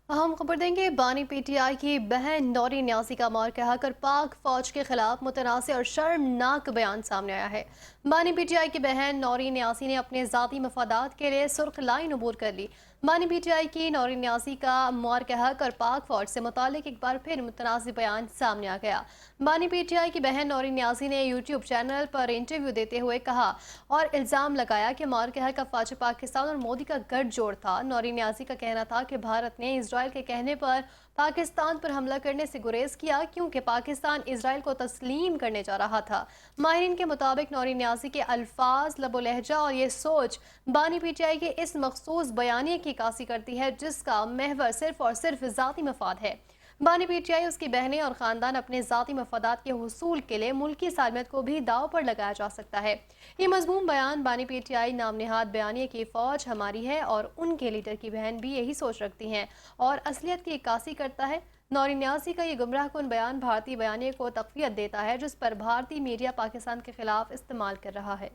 हम खबर देंगे। बानी पीटीआई की बहन नौरी न्यासी का मार कहकर पाक फौज के खिलाफ मुतनाज़ और शर्मनाक बयान सामने आया है। बानी पीटीआई की बहन नौरी न्यासी ने अपने ज़ाती मफादात के लिए सुर्ख लाइन अबूर कर ली। बानी पीटीआई की नौरी न्यासी का मार कहकर पाक फौज से मुतालिक एक बार फिर मुतनाज़ बयान सामने आ गया। बानी पीटीआई की बहन नौरी न्यासी ने यूट्यूब चैनल पर इंटरव्यू देते हुए कहा और इल्ज़ाम लगाया कि मार कहकर फौज पाकिस्तान और मोदी का गठजोड़ था। नौरी न्यासी का कहना था कि भारत ने इजराइल के कहने पर पाकिस्तान पर हमला करने से गुरेज किया क्योंकि पाकिस्तान इजराइल को तस्लीम करने जा रहा था। माहिरीन के मुताबिक नौरी न्यासी के अल्फाज, लबो लहजा और ये सोच बानी पीटीआई के इस मखसूस बयानिए की कासी करती है जिसका महवर सिर्फ और सिर्फ ज़ाती मफाद है। बानी पीटीआई, उसकी बहनें और ख़ानदान अपने ज़ाती मफादात के हुसूल के लिए मुल्की सालमियत को भी दाव पर लगाया जा सकता है। ये मज़मूम बयान बानी पीटीआई नाम नेहाद बयानिए की फ़ौज हमारी है और उनके लीडर की बहन भी यही सोच रखती हैं और असलियत की इक्कासी करता है। नौरी न्यासी का ये गुमराह कुन बयान भारतीय बयानिए को तक़वियत देता है जिस पर भारतीय मीडिया पाकिस्तान के खिलाफ इस्तेमाल कर रहा है।